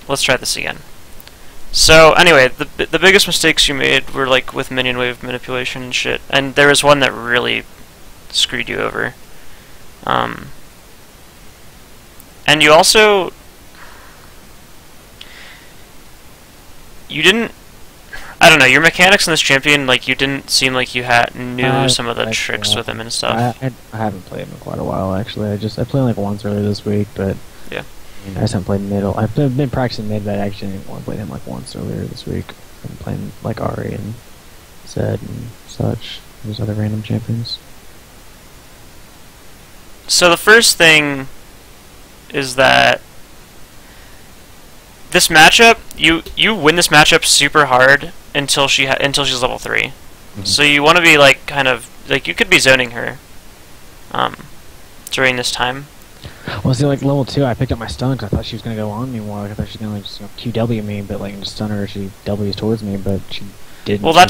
let's try this again. So anyway, the biggest mistakes you made were like with minion wave manipulation and shit, and there was one that really screwed you over. And you also didn't. I don't know, your mechanics in this champion, like, you didn't seem like you knew some of the tricks with him and stuff. I haven't played him in quite a while, actually. I played like once earlier this week, but yeah. I just haven't played middle. I've been practicing mid, but I actually didn't want to play him like once earlier this week. I've been playing like Ari and Zed and such. There's other random champions. So the first thing is that this matchup, you win this matchup super hard until she's level 3. Mm-hmm. So you want to be like kind of like you could be zoning her during this time. Well, see, like level 2, I picked up my stun because I thought she was gonna go on me more. Like, I thought she was gonna like just QW me, but like just stun her, she W's towards me, but she didn't. Well,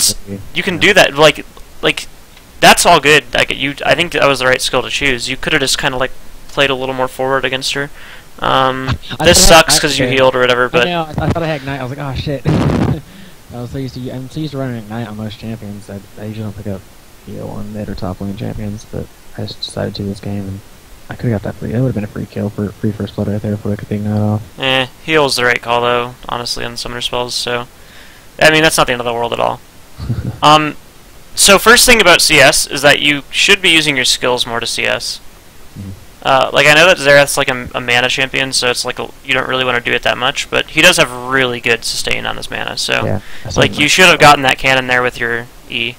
you can do that. Like that's all good. Like I think that was the right skill to choose. You could have just kind of like played a little more forward against her. This sucks because you healed or whatever, but I thought I had Ignite. I was like, oh shit. I'm so used to running Ignite on most champions. I usually don't pick up heal on mid or top lane champions, but I just decided to this game, and I could have got that free. That would have been a free kill for free first blood right there if I could Ignite off. Heal's the right call though, honestly, on summoner spells. So, I mean, that's not the end of the world at all. So first thing about CS is that you should be using your skills more to CS. Like, I know that Xerath's like a mana champion, so it's like you don't really want to do it that much, but he does have really good sustain on his mana, so yeah, like you should have gotten that cannon there with your E,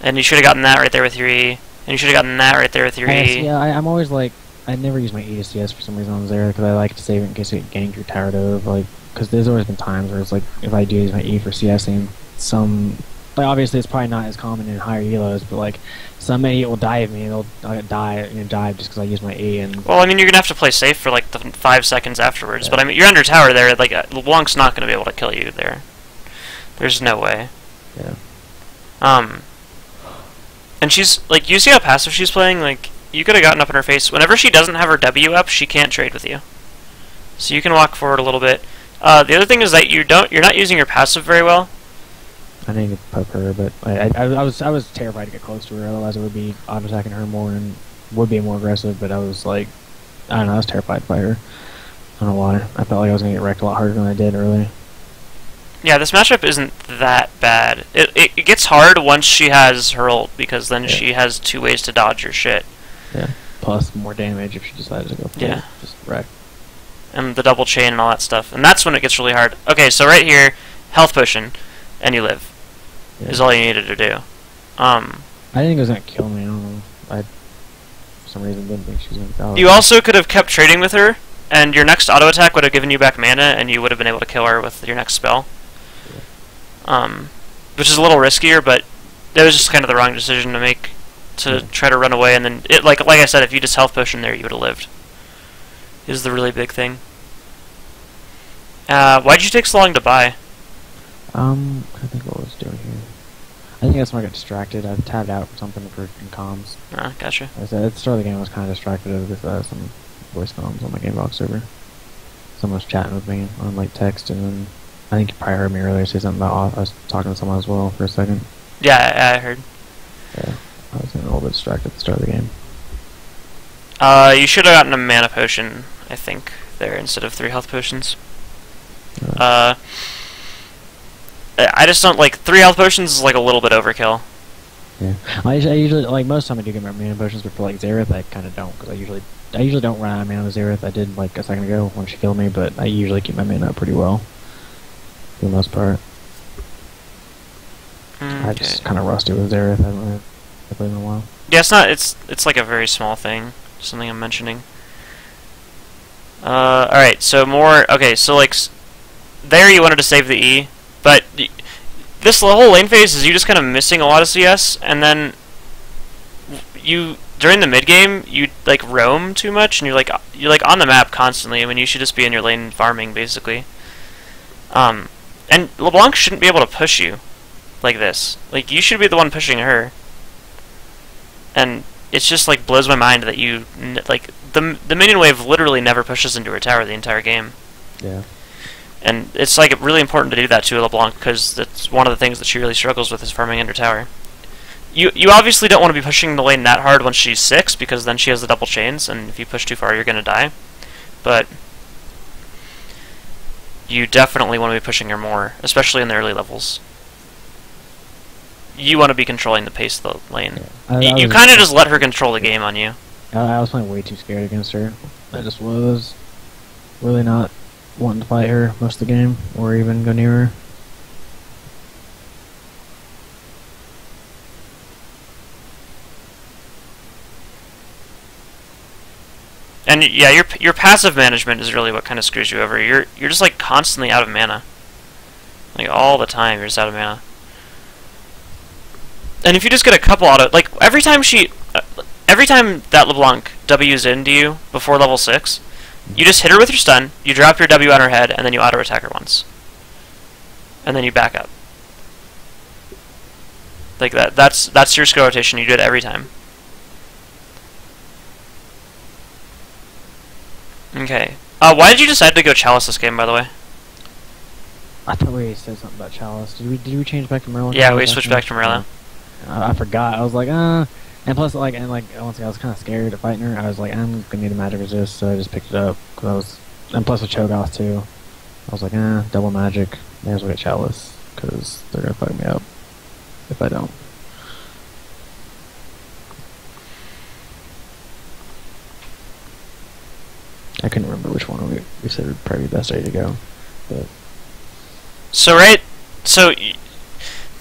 and you should have gotten that right there with your E, and you should have gotten that right there with your E. Yeah, I'm always like, I never use my E to CS for some reason on Xerath, because I like to save it in case I get ganked or tired of, like, because there's always been times where it's like, if I do use my E for CSing, like, obviously it's probably not as common in higher elos, but like, somebody will dive me, and I'll dive just because I use my E. And well, I mean, you're gonna have to play safe for like the 5 seconds afterwards. Yeah. But I mean, you're under tower there. Like LeBlanc's not gonna be able to kill you there. There's no way. Yeah. And she's like, you see how passive she's playing. Like, you could have gotten up in her face. Whenever she doesn't have her W up, she can't trade with you. So you can walk forward a little bit. The other thing is that you're not using your passive very well. I need to poke her, but I was terrified to get close to her. Otherwise, I would be auto attacking her more and would be more aggressive. But I was like, I don't know, I was terrified to fight her. I don't know why. I felt like I was gonna get wrecked a lot harder than I did earlier. Yeah, this matchup isn't that bad. It gets hard once she has her ult, because then she has 2 ways to dodge your shit. Yeah. Plus more damage if she decides to go for it. Just wreck. And the double chain and all that stuff. And that's when it gets really hard. Okay, so right here, health potion, and you live. Is all you needed to do. I didn't think it was gonna kill me. I don't know. I for some reason didn't think she was gonna die. You also could have kept trading with her, and your next auto attack would have given you back mana, and you would have been able to kill her with your next spell. Which is a little riskier, but that was just kind of the wrong decision to make, to try to run away, and then like I said, if you just health potion there, you would have lived. Is the really big thing. Why'd you take so long to buy? I think what I was doing here. I think that's when I got distracted. I tabbed out for something in comms. Gotcha. At the start of the game, I was kind of distracted with some voice comms on my Gamebox server. Someone was chatting with me on like text, and then I think you probably heard me earlier say something about I was talking to someone as well for a second. Yeah, I heard. Yeah, I was getting a little bit distracted at the start of the game. You should have gotten a mana potion, I think, there instead of 3 health potions. I just don't like 3 health potions is like a little bit overkill. Yeah, I usually like most time I do get my mana potions, but for like Xerath I kind of don't, because I usually don't run out of mana with Xerath. I did like a second ago when she killed me, but I usually keep my mana up pretty well for the most part. I just kind of rusty with Xerath. I haven't really played in a while. Yeah, it's like a very small thing, something I'm mentioning. All right, so more. Okay, so like there you wanted to save the E. But this whole lane phase is you just kind of missing a lot of CS, and then during the mid game you like roam too much, and you're like on the map constantly when you should just be in your lane farming basically. And LeBlanc shouldn't be able to push you like this. Like, you should be the one pushing her. And it's just like blows my mind that you like the minion wave literally never pushes into her tower the entire game. Yeah. And it's like really important to do that to LeBlanc because that's one of the things that she really struggles with is farming under tower. You obviously don't want to be pushing the lane that hard once she's 6 because then she has the double chains, and if you push too far you're going to die. But you definitely want to be pushing her more, especially in the early levels. You want to be controlling the pace of the lane. Yeah. You kind of just let her control the game on you. I was playing way too scared against her. I just was really not wanting to fight her most of the game, or even go near her. And yeah, your passive management is really what kind of screws you over. You're just like constantly out of mana. Like all the time you're just out of mana. And if you just get a couple auto, like every time that LeBlanc W's into you before level 6, you just hit her with your stun, you drop your W on her head, and then you auto attack her once. And then you back up. Like that. That's your skill rotation. You do it every time. Okay. Why did you decide to go Chalice this game, by the way? I thought we said something about Chalice. Did we change back to Merlin? Yeah, we switched back to Merlin. I forgot. I was like, and plus, once again, I was kind of scared of fighting her. I was like, I'm gonna need a magic resist, so I just picked it up. And plus with Cho'Gath too. I was like, double magic. May as well get Chalice, because they're gonna fuck me up if I don't. I couldn't remember which one we said would probably be the best way to go, but. So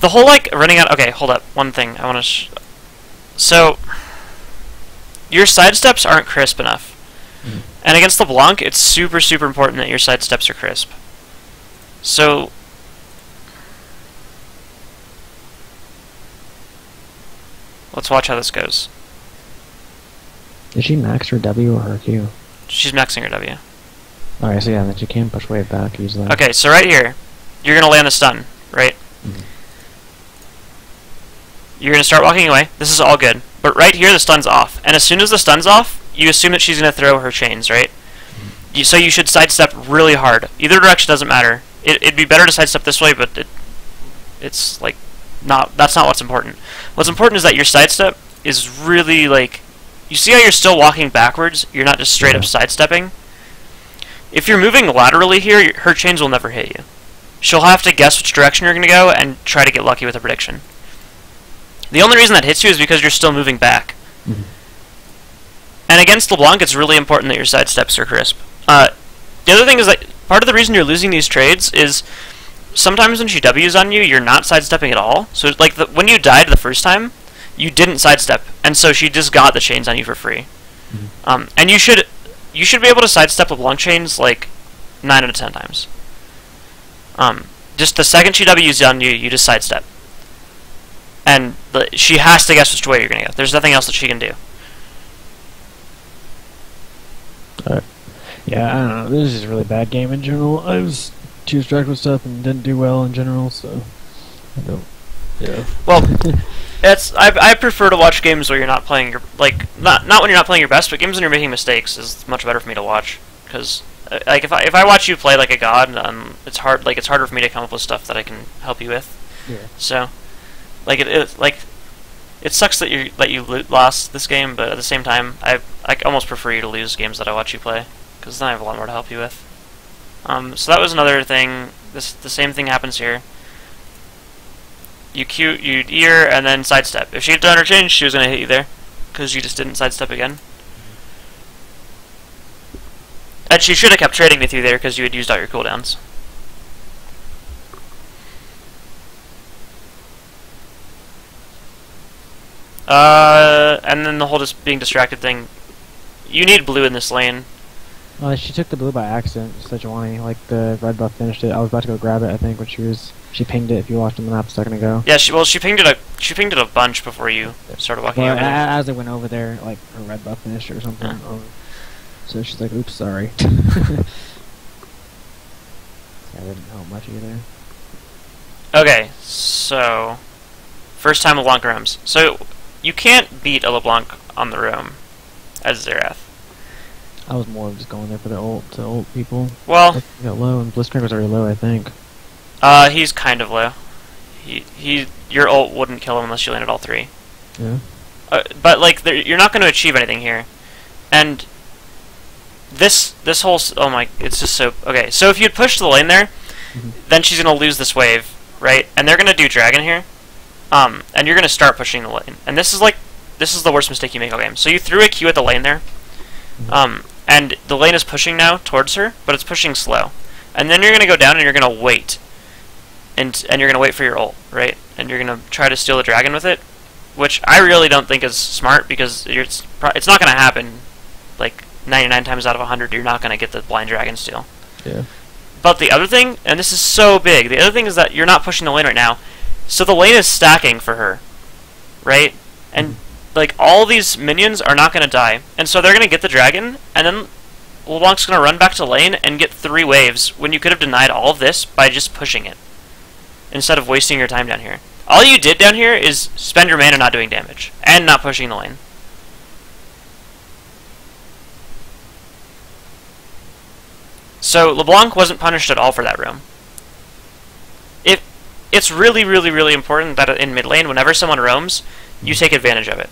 the whole like running out. Okay, hold up. One thing I want to. So your sidesteps aren't crisp enough, and against LeBlanc, it's super important that your sidesteps are crisp. So let's watch how this goes. Did she max her W or her Q? She's maxing her W. Alright, so yeah, then she can push wave back easily. Okay, so right here, you're gonna land a stun, right? You're gonna start walking away. This is all good. But right here, the stun's off. And as soon as the stun's off, you assume that she's gonna throw her chains, right? So you should sidestep really hard. Either direction doesn't matter. It'd be better to sidestep this way, but it's like that's not what's important. What's important is that your sidestep is really like, you see how you're still walking backwards? You're not just straight up sidestepping. If you're moving laterally here, her chains will never hit you. She'll have to guess which direction you're going to go and try to get lucky with a prediction. The only reason that hits you is because you're still moving back. And against LeBlanc, it's really important that your sidesteps are crisp. The other thing is that part of the reason you're losing these trades is sometimes when she W's on you, you're not sidestepping at all. So like when you died the first time, you didn't sidestep, and so she just got the chains on you for free. And you should be able to sidestep LeBlanc chains like 9 out of 10 times. Just the second she W's on you, you just sidestep. And she has to guess which way you're going to go. There's nothing else that she can do. Yeah, I don't know. This is just a really bad game in general. I was too distracted with stuff and didn't do well in general, so I don't. Yeah. Well, I prefer to watch games where you're not playing your not when you're not playing your best, but games when you're making mistakes is much better for me to watch because like if I watch you play like a god, it's harder for me to come up with stuff that I can help you with. Yeah. So, it sucks that you lost this game, but at the same time, I almost prefer you to lose games that I watch you play because then I have a lot more to help you with. So that was another thing. The same thing happens here. You E her and then sidestep. If she had done her change, she was going to hit you there because you just didn't sidestep again. And she should have kept trading with you there because you had used all your cooldowns. And then the whole just being distracted thing. You need blue in this lane. She took the blue by accident, Sejuani. Like the red buff finished it. I was about to go grab it, I think, when she pinged it. If you watched on the map a second ago. Yeah, she pinged it a bunch before you started walking over there. As it went over there, like her red buff finished it or something. Yeah. So she's like, "Oops, sorry." That didn't help much either. Okay, so first time LeBlanc roams. So you can't beat a LeBlanc on the roam as Xerath. I was more of just going there for the ult to ult people. Well, He got low, and Blitzcrank was already low, I think. he's kind of low. Your ult wouldn't kill him unless you landed all 3. Yeah. But like, you're not going to achieve anything here, and this whole oh my, it's just so okay. So if you'd push the lane there, then she's going to lose this wave, right? And they're going to do dragon here, and you're going to start pushing the lane. And this is the worst mistake you make all game. So you threw a Q at the lane there, and the lane is pushing now towards her, but it's pushing slow. And then you're going to go down and you're going to wait, and you're going to wait for your ult, right? And you're going to try to steal the dragon with it, which I really don't think is smart, because it's not going to happen. Like 99 times out of 100, you're not going to get the blind dragon steal. Yeah. But the other thing, and this is so big, the other thing is that you're not pushing the lane right now, so the lane is stacking for her, right? And like, all these minions are not going to die, and so they're going to get the dragon, and then LeBlanc's going to run back to lane and get 3 waves when you could have denied all of this by just pushing it, instead of wasting your time down here. All you did down here is spend your mana not doing damage, and not pushing the lane. So LeBlanc wasn't punished at all for that roam. It's really, really, really important that in mid lane, whenever someone roams, you take advantage of it.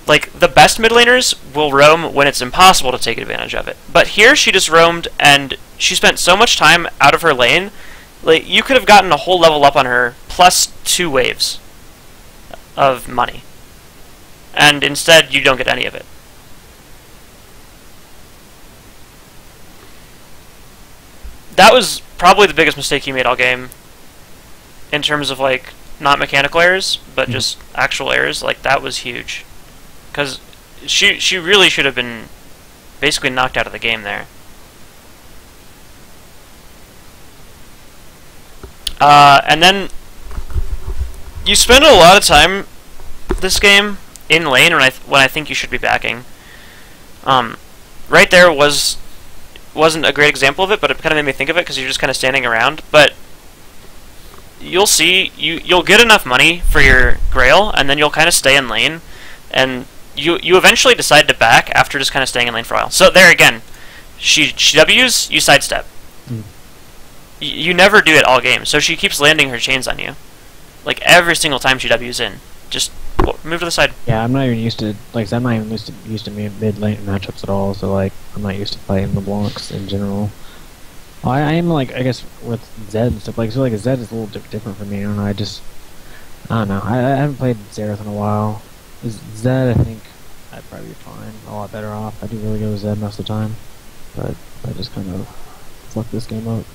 Like, the best mid laners will roam when it's impossible to take advantage of it. But here, she just roamed, and she spent so much time out of her lane. Like, you could have gotten a whole level up on her, plus 2 waves of money. And instead, you don't get any of it. That was probably the biggest mistake he made all game, in terms of, like, not mechanical errors, but just actual errors. Like, that was huge. Because she really should have been basically knocked out of the game there. And then you spend a lot of time this game in lane when I think you should be backing. Right there wasn't a great example of it, but it kind of made me think of it because you're just kind of standing around. But you'll see, you'll get enough money for your Grail, and then you'll kind of stay in lane, and you eventually decide to back after just kind of staying in lane for a while. So there again, she W's, you sidestep. You never do it all game, so she keeps landing her chains on you, like every single time she W's in. Just move to the side. Yeah, I'm not even used to, like, I'm not even used to mid lane matchups at all. So like, I'm not used to playing the LeBlancs in general. I am, like, I guess with Zed and stuff, like, so like Zed is a little different for me. I don't know. I don't know. I haven't played Xerath in a while. Zed, I think I'd probably be fine. A lot better off. I do really go with Zed most of the time, but I just kind of fucked this game up.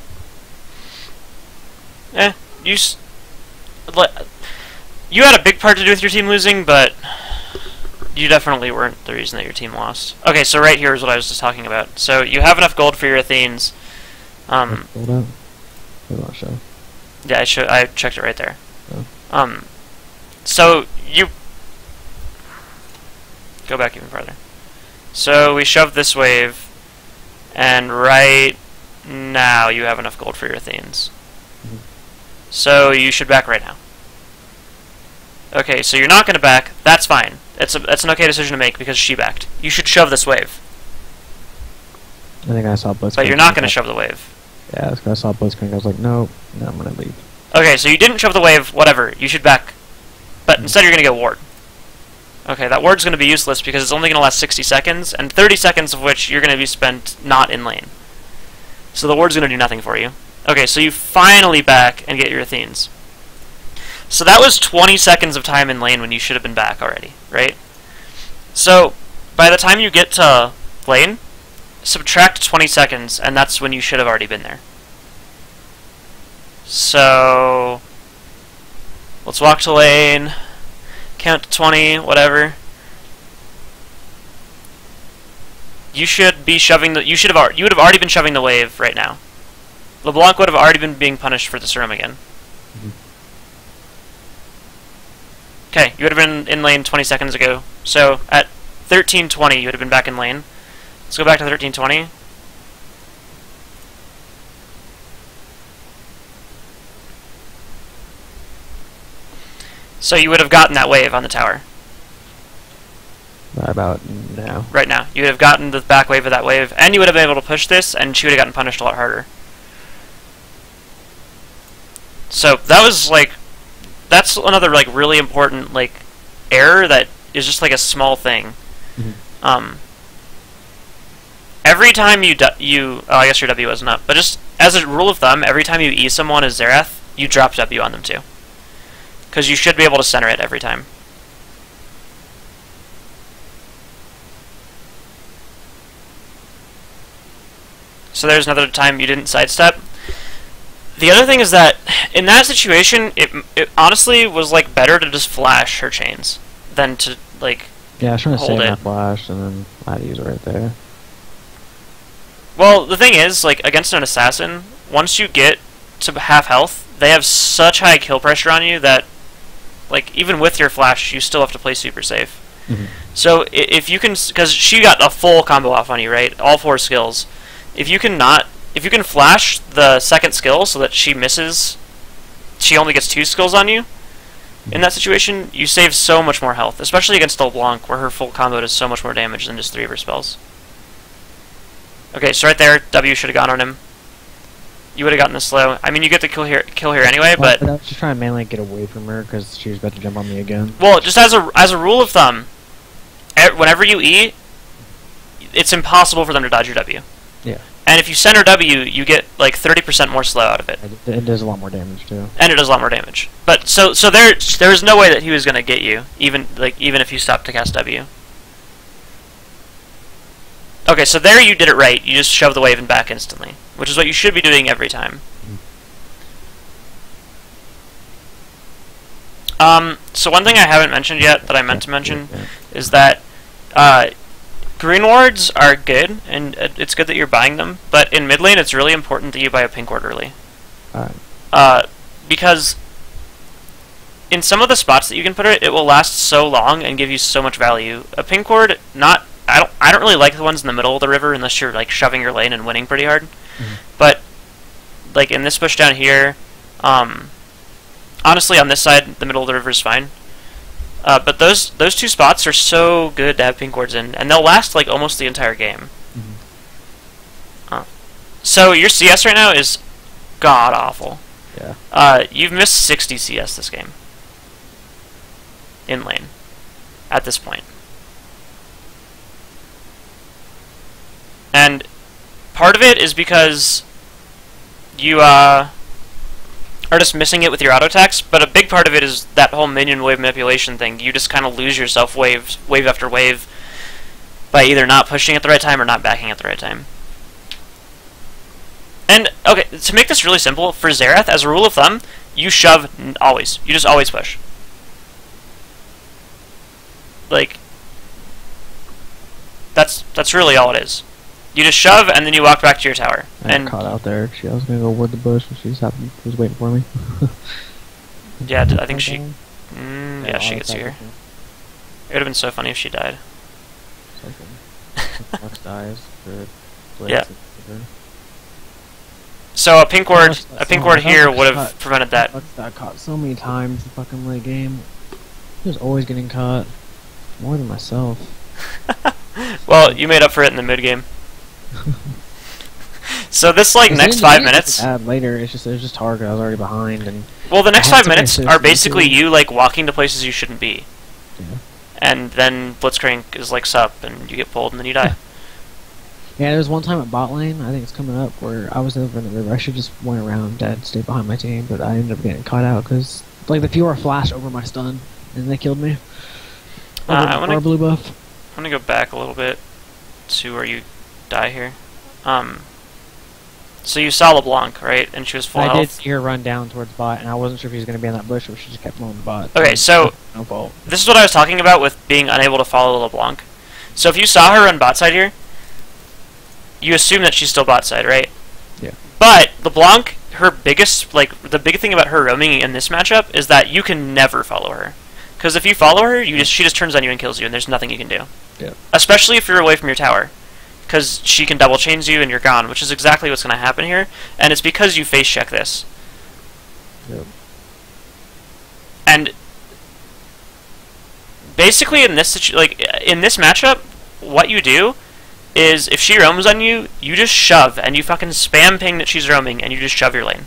You had a big part to do with your team losing, but you definitely weren't the reason that your team lost. Okay, so right here is what I was just talking about. So you have enough gold for your Athenes. Gold out? Hold on, show. Yeah, I checked it right there. Oh. So you go back even farther. So we shoved this wave, and right now you have enough gold for your Athenes. So you should back right now. Okay, so you're not going to back. That's fine. That's an okay decision to make because she backed. You should shove this wave. I think I saw Blitzcrank. But you're not going to shove the wave. Yeah, I saw Blitzcrank. I was like, no, I'm going to leave. Okay, so you didn't shove the wave. Whatever. You should back. But instead you're going to get ward. Okay, that ward's going to be useless because it's only going to last 60 seconds, and 30 seconds of which you're going to be spent not in lane. So the ward's going to do nothing for you. Okay, so you finally back and get your Athenes. So that was 20 seconds of time in lane when you should have been back already, right? So by the time you get to lane, subtract 20 seconds, and that's when you should have already been there. So let's walk to lane, count to 20, whatever. You should be shoving the. You would have already been shoving the wave right now. LeBlanc would have already been being punished for this room again. Okay, you would have been in lane 20 seconds ago. So at 13:20, you would have been back in lane. Let's go back to 13:20. So you would have gotten that wave on the tower. Right about now. Right now. You would have gotten the back wave of that wave, and you would have been able to push this, and she would have gotten punished a lot harder. So that was like, that's another like really important like error that is just like a small thing. Every time you oh, I guess your W wasn't up, but just as a rule of thumb, every time you E someone as Xerath, you drop W on them too, because you should be able to center it every time. So there's another time you didn't sidestep. The other thing is that in that situation, it honestly was like better to just flash her chains than to like Yeah, I was trying to hold save it. my flash, and then I had to use it right there. Well, the thing is, like against an assassin, once you get to half health, they have such high kill pressure on you that, like even with your flash, you still have to play super safe. So if you can, because she got a full combo off on you, right? All 4 skills. If you can flash the second skill so that she misses, she only gets 2 skills on you. In that situation, you save so much more health, especially against LeBlanc, where her full combo does so much more damage than just 3 of her spells. Okay, so right there, W should have gone on him. You would have gotten the slow. I mean, you get the kill here anyway, but I was just trying to mainly get away from her because she was about to jump on me again. well, just as a rule of thumb, whenever you E, it's impossible for them to dodge your W. Yeah. And if you center W, you get like 30% more slow out of it. It does a lot more damage too. And it does a lot more damage. But so there was no way that he was gonna get you, even if you stopped to cast W. Okay, so there you did it right. You just shove the wave and back instantly, which is what you should be doing every time. So one thing I haven't mentioned yet that I meant to mention is that green wards are good, and it's good that you're buying them, but in mid lane it's really important that you buy a pink ward early. Because in some of the spots that you can put it, it will last so long and give you so much value. A pink ward, I don't really like the ones in the middle of the river unless you're like shoving your lane and winning pretty hard. But like in this push down here, honestly on this side, the middle of the river is fine. But those 2 spots are so good to have pink wards in, and they'll last like almost the entire game. So your CS right now is god awful. Yeah. You've missed 60 CS this game. In lane. At this point. And part of it is because you are just missing it with your auto attacks, but a big part of it is that whole minion wave manipulation thing. You just kind of lose yourself wave after wave by either not pushing at the right time or not backing at the right time. And, okay, to make this really simple, for Xerath, as a rule of thumb, you shove always. You just always push. Like, that's really all it is. You just shove, and then you walk back to your tower. I got caught out there. I was gonna go wood the bush, and she was waiting for me. Yeah, I think she... yeah, she gets here. It would have been so funny if she died. Yeah. So a pink ward here would have prevented that. Got caught so many times in the fucking late game. He was always getting caught. More than myself. Well, you made up for it in the mid game. So this like next 5 minutes. Later, it was just target. I was already behind, and well, the next 5 minutes are basically you like walking to places you shouldn't be. Yeah. And then Blitzcrank is like sup, and you get pulled, and then you die. Yeah, there was one time at bot lane, I think it's coming up, where I was over in the river. I should just went around dead, stay behind my team, but I ended up getting caught out because like the Fiora flashed over my stun, and they killed me. I want blue buff. I'm gonna go back a little bit to where you die here. So you saw LeBlanc, right? And she was full health. I did see her run down towards bot, and I wasn't sure if he was going to be in that bush, or she just kept going to bot. Okay, so no fault. This is what I was talking about with being unable to follow LeBlanc. So if you saw her run bot side here, you assume that she's still bot side, right? Yeah. But LeBlanc, her biggest, like, the big thing about her roaming in this matchup is that you can never follow her. Because if you follow her, she just turns on you and kills you, and there's nothing you can do. Yeah. Especially if you're away from your tower. Because she can double chains you and you're gone, which is exactly what's going to happen here. And it's because you face check this. Yep. And basically in this in this matchup, what you do is if she roams on you, you just shove and you fucking spam ping that she's roaming and you just shove your lane.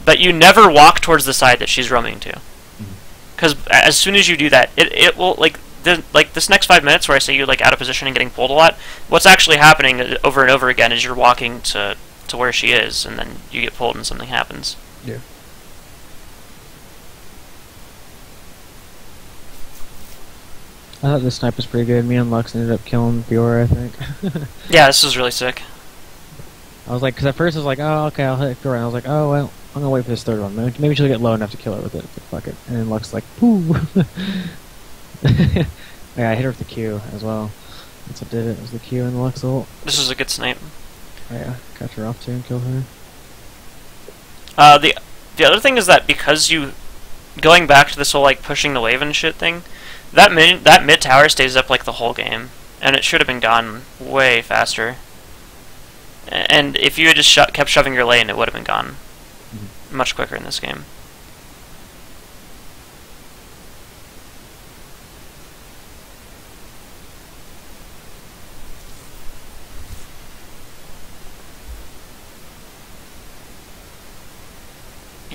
But you never walk towards the side that she's roaming to, because as soon as you do that, it will like this next 5 minutes where I say you like out of position and getting pulled a lot. What's actually happening over and over again is you're walking to where she is, and then you get pulled and something happens. Yeah. I thought this snipe was pretty good. Me and Lux ended up killing Fiora, I think. Yeah, this was really sick. I was like, because at first I was like, oh, okay, I'll hit Fiora. And I was like, oh, well, I'm going to wait for this third one. Maybe she'll get low enough to kill her with it. But fuck it. And then Lux like, pooh. Yeah, I hit her with the Q as well. That's what did it. It was the Q and the Lux ult. This was a good snipe. Oh, yeah, got her off too and killed her. The other thing is that because you going back to this whole like pushing the wave and shit thing, that mid tower stays up like the whole game, and it should have been gone way faster. And if you had just kept shoving your lane, it would have been gone much quicker in this game.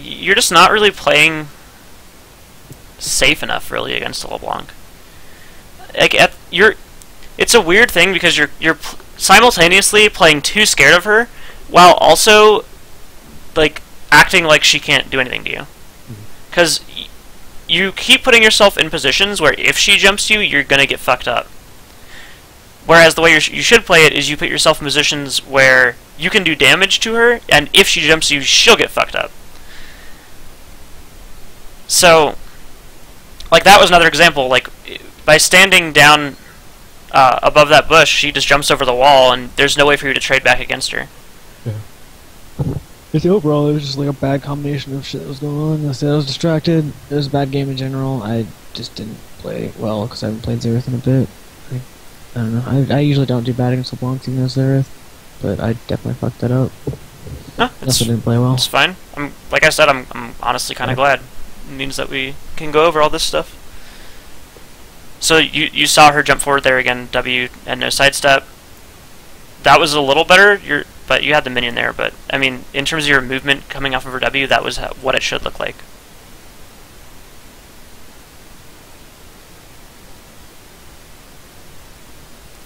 You're just not really playing safe enough, really, against a LeBlanc. Like it's a weird thing because you're simultaneously playing too scared of her, while also like acting like she can't do anything to you. Because you keep putting yourself in positions where if she jumps you, you're gonna get fucked up. Whereas the way you should play it is you put yourself in positions where you can do damage to her, and if she jumps you, she'll get fucked up. So, like, that was another example. Like, by standing down above that bush, she just jumps over the wall, and there's no way for you to trade back against her. Yeah. It's overall, it was just like a bad combination of shit that was going on. I said I was distracted. It was a bad game in general. I just didn't play well because I haven't played Xerath in a bit. I don't know. I usually don't do bad against LeBlanc even as Xerath, but I definitely fucked that up. Huh, also didn't play well. It's fine. Like I said, I'm honestly kind of glad. It means that we can go over all this stuff. So you saw her jump forward there again, W and no sidestep. That was a little better, but you had the minion there. But I mean, in terms of your movement coming off of her W, that was what it should look like.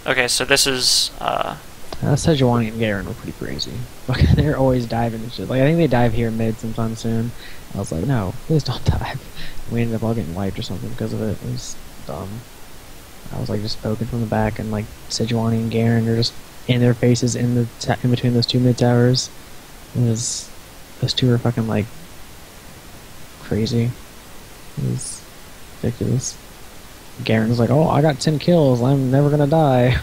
Okay, so this is Sejuani and Garen were pretty crazy. Like, they're always diving and shit. Like, I think they dive here mid sometime soon. I was like, no, please don't dive. We ended up all getting wiped or something because of it. It was dumb. I was like just poking from the back, and like Sejuani and Garen are just in their faces in between those two mid towers. Those two were fucking like crazy. It was ridiculous. Garen was like, "Oh, I got 10 kills. I'm never gonna die."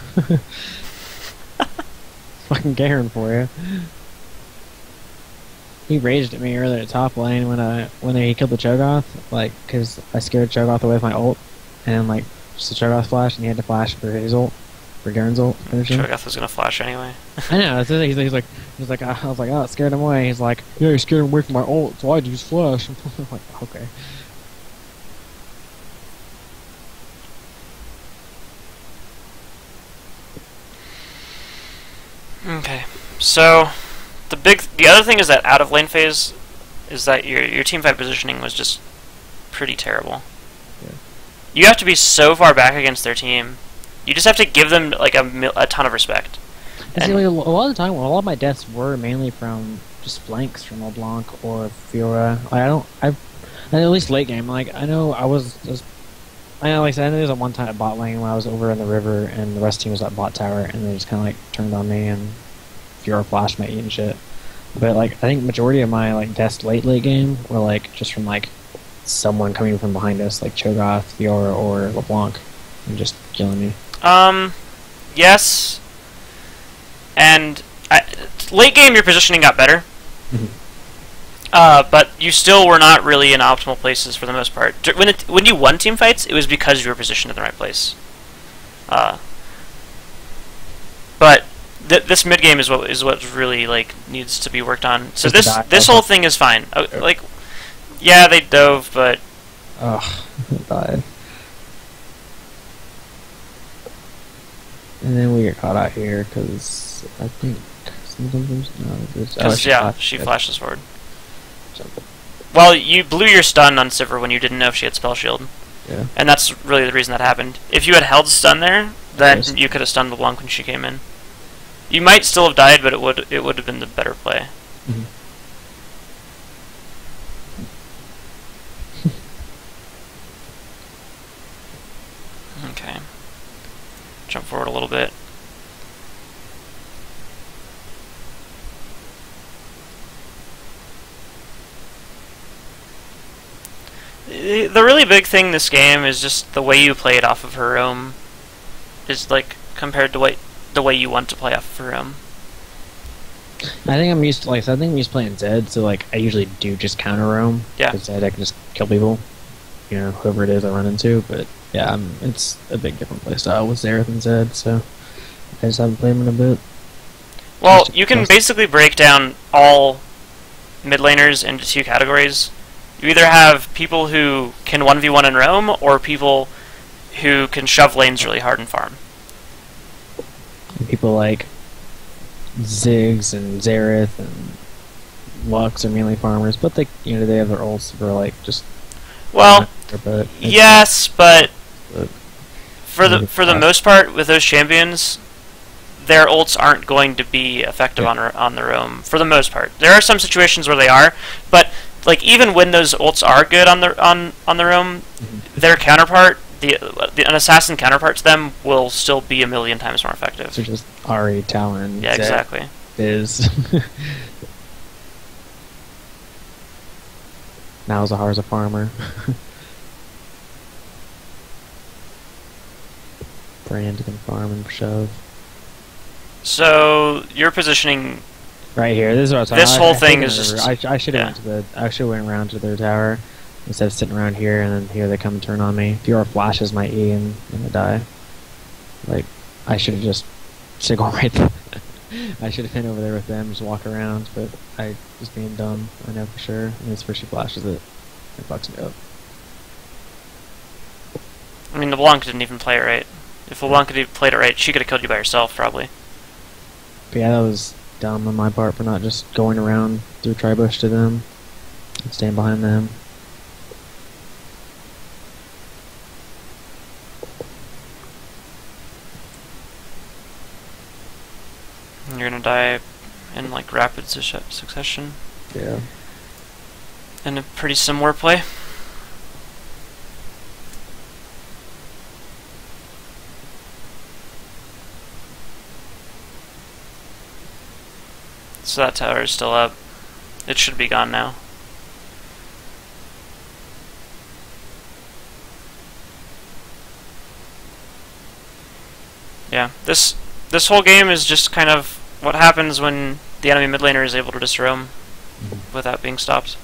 Fucking Garen for you. He raged at me earlier at top lane when he killed the Cho'Gath, like, cause I scared Cho'Gath away with my ult, and like just the Cho'Gath flash, and he had to flash for his ult, for Garen's ult. Cho'Gath was gonna flash anyway. I know. That's it. He's like, I was like, oh, it scared him away. He's like, yeah, you scared him away from my ult, so I'd use flash. I'm like, okay. Okay, so the other thing is that out of lane phase is that your team fight positioning was just pretty terrible. Yeah. You have to be so far back against their team. You just have to give them like a ton of respect. And see, like, a lot of the time, a lot of my deaths were mainly from just flanks from LeBlanc or Fiora. Like, at least late game. Like, I know I know, like I said, I know there was one time at bot lane when I was over in the river and the rest of the team was at bot tower, and they just kind of like turned on me and Fiora flashed me and shit. But like, I think majority of my like deaths late game were like just from like someone coming from behind us, like Cho'Gath, Fiora, or LeBlanc, and just killing me. Yes. And late game, your positioning got better. But you still were not really in optimal places for the most part. When you won team fights, it was because you were positioned in the right place. But this mid game is what really like needs to be worked on. So this whole thing is fine. Like, yeah, they dove, but ugh, Dive. And then we get caught out here because I think sometimes no, Because she yeah. flashes forward. So, Well, you blew your stun on Sivir when you didn't know if she had spell shield, yeah. and that's really the reason that happened. If you had held stun there, then Yes. you could have stunned LeBlanc when she came in. You might still have died, but it would have been the better play. Mm-hmm. Okay. Jump forward a little bit. The really big thing this game is just the way you play it off of her roam is like compared to the way you want to play off of her roam. I think I'm used to I think I'm used to playing Zed, so like I usually do just counter roam. Yeah. With Zed I can just kill people, whoever it is I run into. But yeah, it's a big different playstyle with Xerath and Zed, so I just haven't played them in a bit. Well, you can basically break down all mid laners into two categories. You either have people who can 1v1 in roam, or people who can shove lanes really hard and farm. And people like Ziggs and Xerath and Lux are mainly farmers, but they have their ults for like just. Well, but yes, but but for the most part, with those champions, their ults aren't going to be effective on the roam for the most part. There are some situations where they are, but like even when those ults are good on the roam, their counterpart, an assassin counterpart to them, will still be a million times more effective. So just Ari, Talon, Yeah, Zed, exactly. Biz. Now Zahar's a farmer. Brand can farm and shove. So you're positioning Right here. This is what I was talking This about. whole thing is just. I should have went around to their tower instead of sitting around here, and then here they come and turn on me. Fiora flashes my E and I die. Like I should have just go right there. I should have been over there with them, just walk around, but I was being dumb. I know for sure. And it's where she flashes it. It fucks me up. I mean, LeBlanc didn't even play it right. If LeBlanc had even played it right, she could have killed you by herself, probably. But yeah, that was dumb on my part for not just going around through Tribush to them and staying behind them. You're gonna die in like rapid succession. Yeah. In a pretty similar play. So that tower is still up. It should be gone now. Yeah, this whole game is just kind of what happens when the enemy mid laner is able to just roam without being stopped.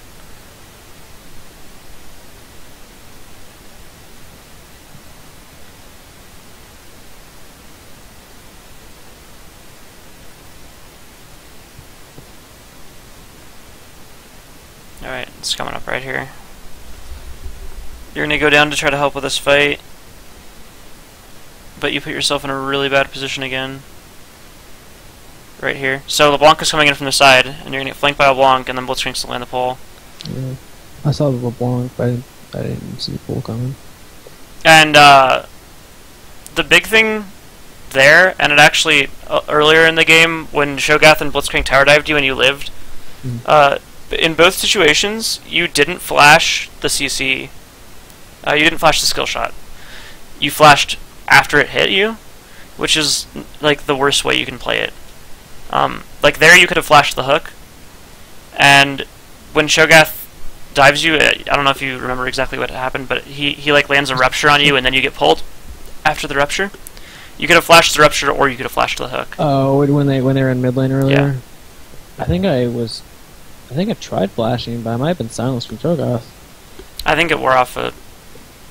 Alright, it's coming up right here. You're gonna go down to try to help with this fight, but you put yourself in a really bad position again. Right here. So LeBlanc is coming in from the side, and you're gonna get flanked by LeBlanc, and then Blitzcrank's to land the pole. Yeah. I saw the LeBlanc, but I didn't see the pool coming. And the big thing there, and it actually earlier in the game when Shogath and Blitzcrank tower dived you and you lived, in both situations you didn't flash the CC. You didn't flash the skill shot. You flashed after it hit you, which is like the worst way you can play it. Like there you could have flashed the hook, and when Shogath dives you, I don't know if you remember exactly what happened, but he like lands a rupture on you and then you get pulled after the rupture. You could have flashed the rupture or you could have flashed the hook. Oh, when they were in mid lane earlier? Yeah. I think I tried flashing, but I might have been silenced from Shogath. I think it wore off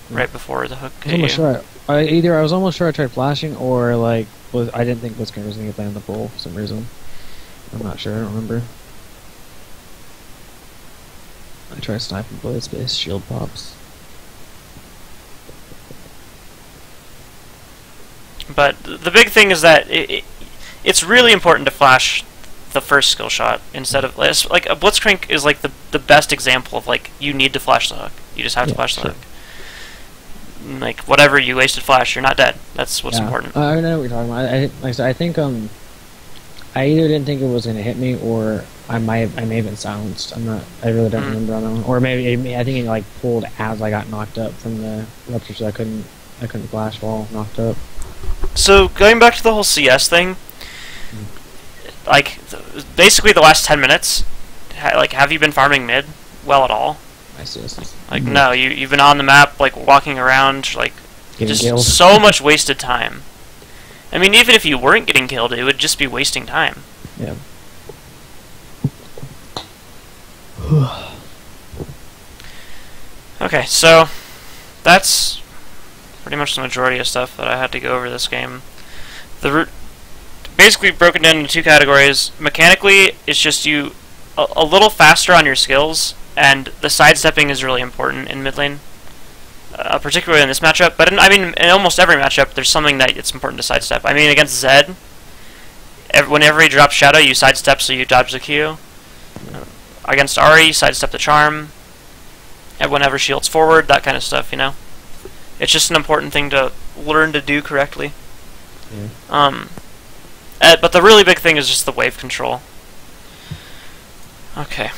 right before the hook hit you. Sure. I was almost sure I tried flashing, or like I didn't think Blitzcrank was going to get down the pole for some reason. I'm not sure. I don't remember. I tried sniping, but his shield pops. But the big thing is that it's really important to flash the first skill shot instead of like a Blitzcrank is like the best example of like you need to flash the hook. You just have to flash the hook. Like whatever you wasted flash, you're not dead. That's what's important. I know what you're talking about. Like I said, I think I either didn't think it was gonna hit me, or I may have been silenced. I'm not. I really don't remember on that one. Or maybe I think it like pulled as I got knocked up from the rupture, so I couldn't flash while knocked up. So going back to the whole CS thing, like basically the last 10 minutes, like have you been farming mid well at all? I see. Like no, you've been on the map like walking around like Getting just killed. so much wasted time. I mean, even if you weren't getting killed, it would just be wasting time. Yeah. Okay, so that's pretty much the majority of stuff that I had to go over this game. Basically broken down into two categories. Mechanically, it's just you a little faster on your skills, and the sidestepping is really important in mid lane, particularly in this matchup. But I mean, in almost every matchup, there's something that it's important to sidestep. I mean, against Zed, whenever he drops Shadow, you sidestep so you dodge the Q. Against Ahri, sidestep the Charm. And whenever she ults forward, that kind of stuff, you know? It's just an important thing to learn to do correctly. Yeah. But the really big thing is just the wave control. Okay.